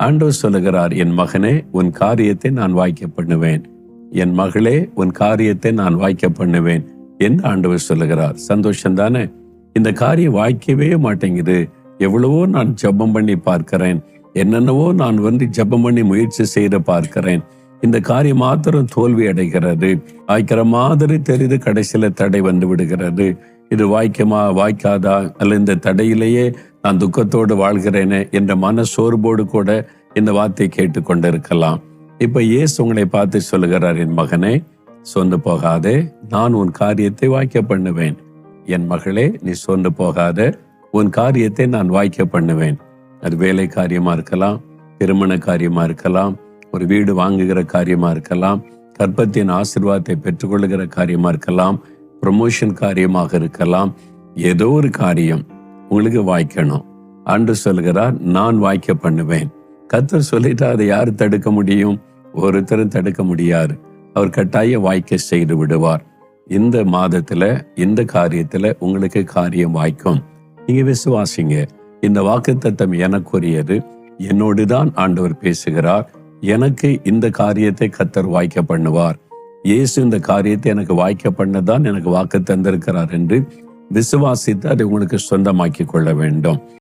ஆண்டவர் சொல்லுகிறார், என் மகனே உன் காரியத்தை நான் வாய்க்க பண்ணுவேன், என் மகளே உன் காரியத்தை நான் வாய்க்க பண்ணுவேன் என்று ஆண்டவர் சொல்லுகிறார். சந்தோஷம் தானே? இந்த காரியம் வாய்க்கவே மாட்டேங்குது. எவ்வளவோ நான் ஜெபம் பண்ணி பார்க்கிறேன், என்னென்னவோ நான் ஜெபம் பண்ணி முயற்சி செய்து பார்க்கிறேன். இந்த காரியம் மாத்திரம் தோல்வி அடைகிறது. வாய்க்கிற மாதிரி தெரிந்து கடைசியில தடை வந்து விடுகிறது. இது வாய்க்குமா வாய்க்காதா, அல்ல இந்த தடையிலேயே நான் துக்கத்தோடு வாழ்கிறேனே என்ற மன சோர்வோடு கூட இந்த வார்த்தை கேட்டு கொண்டிருக்கலாம். இப்ப இயேசு உங்களை பார்த்து சொல்லுகிறார், என் மகனே சோர்ந்து போகாதே, நான் உன் காரியத்தை வாய்க்க பண்ணுவேன். என் மகளே நீ சோர்ந்து போகாத, உன் காரியத்தை நான் வாய்க்க பண்ணுவேன். அது வேலை காரியமா இருக்கலாம், திருமண காரியமா இருக்கலாம், ஒரு வீடு வாங்குகிற காரியமா இருக்கலாம், கர்ப்பத்தின் ஆசீர்வாதத்தை பெற்றுக்கொள்ளுகிற காரியமா இருக்கலாம், ப்ரமோஷன் காரியமாக இருக்கலாம். ஏதோ ஒரு காரியம் உங்களுக்கு வாய்க்கணும். ஆண்டவர் சொல்கிறார், நான் வாய்க்க பண்ணுவேன். கர்த்தர் சொல்லிட்டா அதை யாரு தடுக்க முடியும்? ஒருத்தரும் தடுக்க முடியாது. அவர் கட்டாய வாய்க்க செய்து விடுவார். இந்த மாதத்துல இந்த காரியத்துல உங்களுக்கு காரியம் வாய்க்கும். நீங்க விசுவாசிங்க. இந்த வாக்குத்தத்தம் எனக்குரியது. என்னோடுதான் ஆண்டவர் பேசுகிறார். எனக்கு இந்த காரியத்தை கர்த்தர் வாய்க்க பண்ணுவார். இயேசு இந்த காரியத்தை எனக்கு வாய்க்க பண்ணதான் எனக்கு வாக்கு தந்திருக்கிறார் என்று விசுவாசித்து அதை உங்களுக்கு சொந்தமாக்கி கொள்ள வேண்டும்.